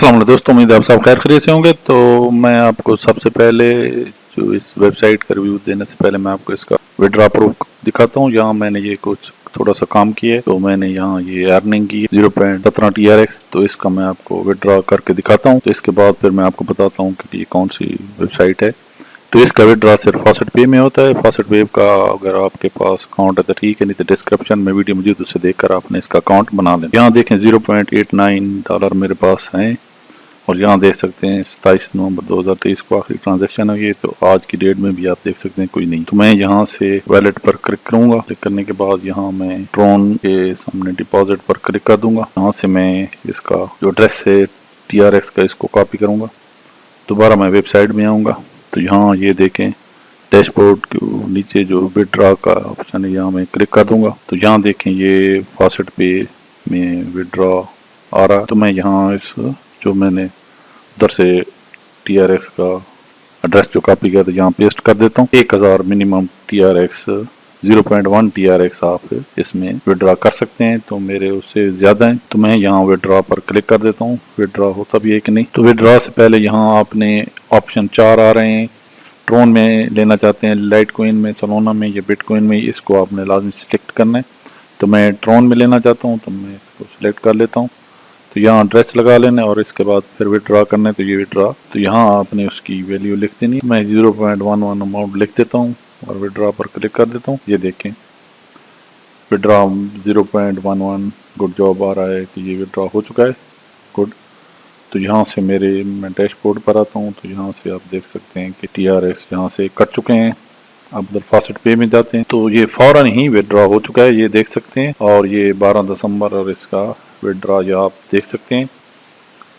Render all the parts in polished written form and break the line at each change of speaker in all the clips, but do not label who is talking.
अस्सलाम वालेकुम दोस्तों, उम्मीद है आप सब खैर खैरियत से होंगे। तो मैं आपको सबसे पहले जो इस वेबसाइट का रिव्यू देने से पहले मैं आपको इसका विड्रॉ प्रूफ दिखाता हूँ। यहाँ मैंने ये कुछ थोड़ा सा काम किया है, तो मैंने यहाँ ये अर्निंग की 0.17 TRX, तो इसका मैं आपको विड्रॉ करके दिखाता हूँ। तो इसके बाद फिर मैं आपको बताता हूँ कि ये कौन सी वेबसाइट है। तो इसका विड्रॉ सिर्फ फॉसेट पे में होता है। फॉसेट पे का अगर आपके पास अकाउंट है तो ठीक है, नहीं तो डिस्क्रिप्शन में वीडियो मौजूद, उससे देखकर आपने इसका अकाउंट बना लें। यहाँ देखें $0.89 मेरे पास हैं, और यहाँ देख सकते हैं 27 नवंबर 2023 को आखिरी ट्रांजैक्शन है ये। तो आज की डेट में भी आप देख सकते हैं कोई नहीं। तो मैं यहाँ से वैलेट पर क्लिक करूँगा। क्लिक करने के बाद यहाँ मैं ट्रोन के सामने डिपॉजिट पर क्लिक कर दूंगा। यहाँ से मैं इसका जो एड्रेस है TRX का, इसको कॉपी करूँगा। दोबारा मैं वेबसाइट में आऊँगा, तो यहाँ ये देखें डैशबोर्ड के नीचे जो विड्रॉ का ऑप्शन है, यहाँ मैं क्लिक कर दूंगा। तो यहाँ देखें ये फॉसेट पे में विड्रॉ आ रहा है। तो मैं यहाँ इस जो मैंने उधर से TRX का एड्रेस जो कॉपी किया था यहाँ पेस्ट कर देता हूँ। 1000 मिनिमम TRX 0.1 TRX आप इसमें विड्रॉ कर सकते हैं। तो मेरे उससे ज़्यादा हैं, तो मैं यहाँ विड्रॉ पर क्लिक कर देता हूँ। विड्रॉ होता भी है कि नहीं। तो विड्रॉ से पहले यहाँ आपने ऑप्शन 4 आ रहे हैं। ट्रोन में लेना चाहते हैं, लाइट कोइन में, सोलोना में या बिटकॉइन में, इसको आपने लाजमी सिलेक्ट करना है। तो मैं ट्रोन में लेना चाहता हूँ, तो मैं इसको सिलेक्ट कर लेता हूँ। तो यहाँ एड्रेस लगा लेना और इसके बाद फिर विड्रॉ करना है। तो ये विड्रॉ, तो यहाँ आपने उसकी वैल्यू लिख देनी है। मैं 0.11 अमाउंट लिख देता हूँ और विड्रॉ पर क्लिक कर देता हूँ। ये देखें विड्रॉ 0.11, गुड जॉब आ रहा है कि ये विड्रॉ हो चुका है। गुड। तो यहाँ से मैं डैशबोर्ड पर आता हूँ। तो यहाँ से आप देख सकते हैं कि TRX यहाँ से कट चुके हैं। अब उधर फॉसेट पे में जाते हैं, तो ये फौरन ही विड्रॉ हो चुका है, ये देख सकते हैं। और ये 12 दिसंबर और इसका विड्रॉ ये आप देख सकते हैं,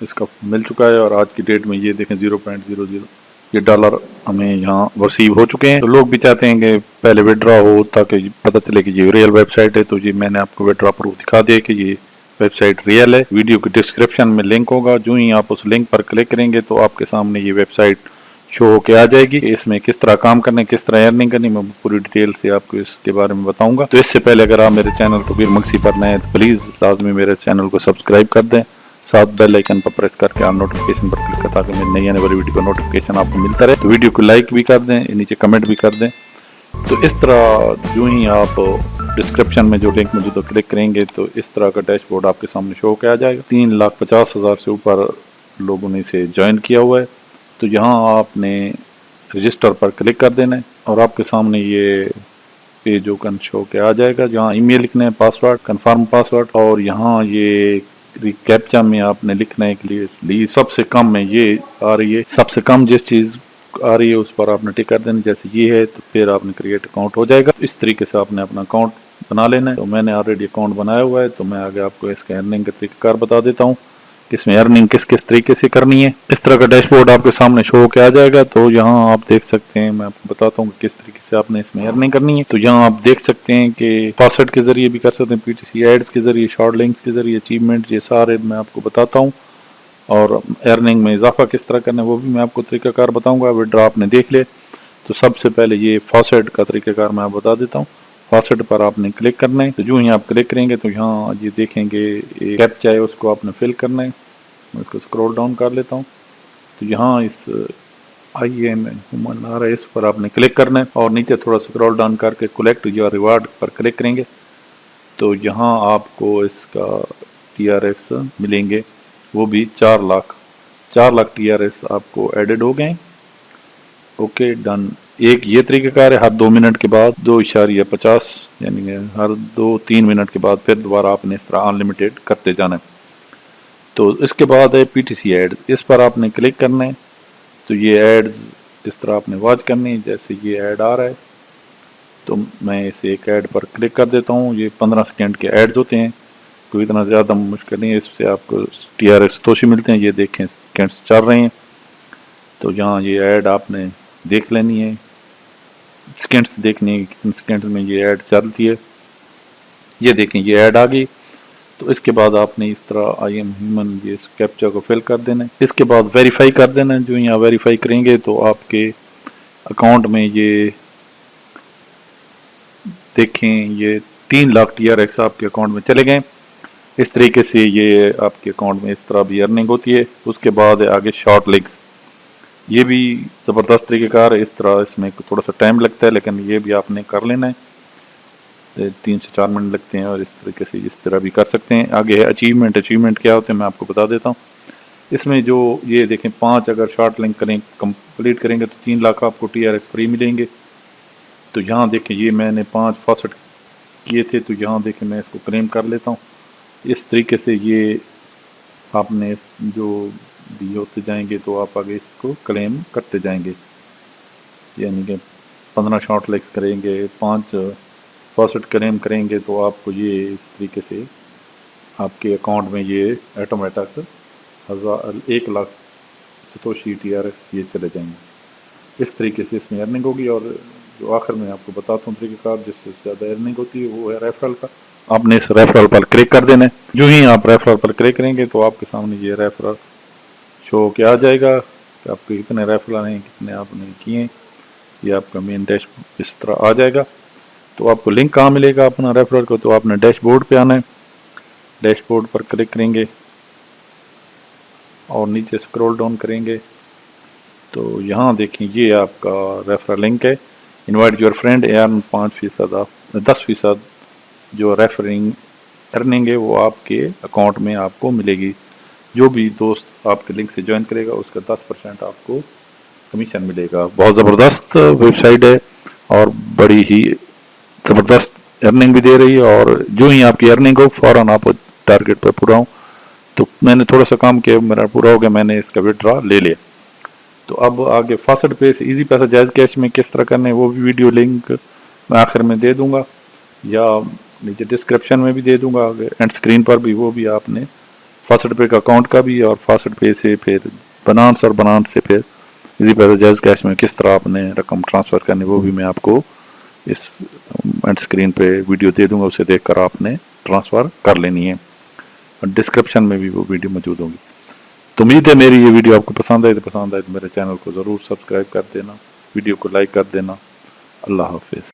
इसका मिल चुका है। और आज की डेट में ये देखें 0.00 ये डॉलर हमें यहाँ रिसीव हो चुके हैं। तो लोग भी चाहते हैं कि पहले विड्रॉ हो ताकि पता चले कि ये रियल वेबसाइट है। तो ये मैंने आपको विड्रॉ प्रूफ दिखा दिया कि ये वेबसाइट रियल है। वीडियो के डिस्क्रिप्शन में लिंक होगा, जो ही आप उस लिंक पर क्लिक करेंगे तो आपके सामने ये वेबसाइट शो होके आ जाएगी। इसमें किस तरह काम करना है, किस तरह अर्निंग करनी, मैं पूरी डिटेल से आपको इसके बारे में बताऊंगा। तो इससे पहले अगर आप मेरे चैनल कबीर मक्सी पर नए हैं तो प्लीज़ लाजमी मेरे चैनल को सब्सक्राइब कर दें, साथ बेल आइकन पर प्रेस करके ऑल नोटिफिकेशन पर क्लिक करें ताकि मेरी नई आने वाली वीडियो का नोटिफिकेशन आपको मिलता रहे। तो वीडियो को लाइक भी कर दें, नीचे कमेंट भी कर दें। तो इस तरह जो ही आप डिस्क्रिप्शन में जो लिंक मौजूद है क्लिक करेंगे तो इस तरह का डैशबोर्ड आपके सामने शो होकर आ जाएगा। 3,50,000 से ऊपर लोगों ने इसे ज्वाइन किया हुआ है। तो यहाँ आपने रजिस्टर पर क्लिक कर देना है और आपके सामने ये पेज ओपन शो के आ जाएगा, जहाँ ईमेल लिखना है, पासवर्ड, कंफर्म पासवर्ड, और यहाँ ये कैप्चा में आपने लिखना है के लिए सबसे कम में ये आ रही है, सबसे कम जिस चीज़ आ रही है उस पर आपने टिक कर देना। जैसे ये है तो फिर आपने क्रिएट अकाउंट हो जाएगा। इस तरीके से आपने अपना अकाउंट बना लेना है। तो मैंने ऑलरेडी अकाउंट बनाया हुआ है, तो मैं आगे आपको इसके अर्निंग का तरीकाकार बता देता हूँ, इसमें अर्निंग किस किस तरीके से करनी है। इस तरह का डैशबोर्ड आपके सामने शो होकर आ जाएगा। तो यहाँ आप देख सकते हैं, मैं आपको बताता हूँ किस तरीके से आपने इसमें अर्निंग करनी है। तो यहाँ आप देख सकते हैं कि फॉसेट के जरिए भी कर सकते हैं, PTC एड्स के जरिए, शॉर्ट लिंक्स के जरिए, अचीवमेंट, ये सारे मैं आपको बताता हूँ। और अर्निंग में इजाफा किस तरह करना है वो भी मैं आपको तरीकाकार बताऊँगा। विड्रॉ आपने देख लिया, तो सबसे पहले ये फॉसेट का तरीकाकार मैं आपको बता देता हूँ। फॉसेट पर आपने क्लिक करना है। तो जो ही आप क्लिक करेंगे तो यहाँ ये देखेंगे कैप्चा है, उसको आपने फिल करना है। मैं इसको स्क्रॉल डाउन कर लेता हूँ। तो यहाँ इस IAM ह्यूमन आ रहा है, इस पर आपने क्लिक करना है और नीचे थोड़ा स्क्रॉल डाउन करके कलेक्ट योर रिवार्ड पर क्लिक करेंगे। तो यहाँ आपको इसका TRX मिलेंगे, वो भी 4 लाख TRX आपको एडेड हो गए। Okay, done. एक ये तरीक़ाकार है, हर 2 मिनट के बाद 2.50 यानी हर 2-3 मिनट के बाद फिर दोबारा आपने इस तरह अनलिमिटेड करते जाना है। तो इसके बाद है PTC एड्स, इस पर आपने क्लिक करना है। तो ये एड्स इस तरह आपने वॉच करनी है। जैसे ये ऐड आ रहा है तो मैं इसे एक ऐड पर क्लिक कर देता हूँ। ये 15 सेकंड के एड्स होते हैं, कोई इतना ज़्यादा मुश्किल नहीं है, इससे आपको TRX तोशी मिलते हैं। ये देखें सेकंड्स चल रहे हैं, तो यहाँ ये ऐड आपने देख लेनी है, सेकंड्स देखनी है कितने सेकंड्स में ये ऐड चलती है। ये देखें ये ऐड आ गई। तो इसके बाद आपने इस तरह IAM ह्यूमन ये कैप्चा को फिल कर देना है। इसके बाद वेरीफाई कर देना है। जो यहाँ वेरीफाई करेंगे तो आपके अकाउंट में ये देखें ये 3 लाख TRX आपके अकाउंट में चले गए। اس طریقے سے یہ آپ کے اکاؤنٹ میں اس طرح بھی ارننگ ہوتی ہے. اس کے بعد آگے شارٹ لنکس، یہ بھی زبردست طریقہ کار ہے. اس طرح اس میں تھوڑا سا ٹائم لگتا ہے لیکن یہ بھی آپ نے کر لینا ہے، 3 سے 4 منٹ لگتے ہیں، اور اس طریقے سے اس طرح بھی کر سکتے ہیں. آگے ہے اچیومنٹ کیا ہوتے ہیں میں آپ کو بتا دیتا ہوں. اس میں جو یہ دیکھیں 5 اگر شارٹ لنک کمپلیٹ کریں گے تو 3 لاکھ آپ کو TRS فری ملیں گے. تو یہاں دیکھیں یہ میں نے 5 فاسٹ کیے تھے، تو یہاں دیکھیں میں اس کو کلیم کر لیتا ہوں. اس طریقے سے یہ آپ نے جو بھی ہوتے جائیں گے تو آپ آگے اس کو کلیم کرتے جائیں گے. یعنی کہ 15 شارٹ لنکس کریں گے، 5 فاسٹ کلیم کریں گے تو آپ کو یہ اس طریقے سے آپ کے اکاؤنٹ میں یہ آٹومیٹک 1 لاکھ ستوشی TRS یہ چلے جائیں گے. اس طریقے سے اس میں ارننگ ہوگی. اور جو آخر میں آپ کو بتاتا ہوں طریقہ کار جس سے زیادہ ارننگ ہوتی ہے وہ ہے ریفرل کا. آپ نے اس ریفرل پر کلک کر دینا ہے. جو ہی آپ ریفرل پر کلک کریں گے تو آپ کے سامنے یہ ریفرل شو کیا آ جائے گا کہ آپ کے کتنے ریفرل ہیں، کتنے آپ نے کیے ہیں. یہ آپ کا مین ڈیش اس طرح آ جائے گا. تو آپ کو لنک کہاں ملے گا اپنا ریفرل کو؟ تو آپ نے ڈیش بورڈ پہ آنا ہے. ڈیش بورڈ پر کلک کریں گے اور نیچے سکرول ڈاؤن کریں گے تو یہاں دیکھیں یہ آپ کا ریفرل لنک ہے. Invite your friend earn 5% of 10% جو ریفرنگ ارننگ ہے وہ آپ کے اکاؤنٹ میں آپ کو ملے گی. جو بھی دوست آپ کے لنک سے جوائن کرے گا اس کا 10% آپ کو کمیشن ملے گا. بہت زبردست ویب سائٹ ہے اور بڑی ہی زبردست ارننگ بھی دے رہی ہے. اور جو ہی آپ کی ارننگ ہو فوراً آپ ٹارگیٹ پہ پورا ہوں. تو میں نے تھوڑا سا کام کیا، میرا پورا ہو گیا، میں نے اس کا وڈرا لے لیا. تو اب آگے فاسٹ پے سے ایزی پیسہ جائز کیش میں کس طرح کرنے وہ بھی ویڈیو لنک میں آخر میں دے دوں گا یا نیچے ڈسکرپشن میں بھی دے دوں گا. اینڈ اسکرین پر بھی وہ بھی آپ نے فاسٹ پے کا اکاؤنٹ کا بھی اور فاسٹ پے سے پھر بنانس اور بنانس سے پھر ایزی پیسہ جائز کیش میں کس طرح آپ نے رقم ٹرانسفر کرنی وہ بھی میں آپ کو اس اینڈ اسکرین پہ ویڈیو دے دوں گا. اسے دیکھ کر آپ نے ٹرانسفر کر لینی ہے. ڈسکرپشن میں بھی وہ ویڈیو موجود ہوں گی. تو امید ہے میری یہ ویڈیو آپ کو پسند آئے تو میرے چینل کو ضرور سبسکرائب کر دینا، ویڈیو کو لائک کر دینا. اللہ حافظ.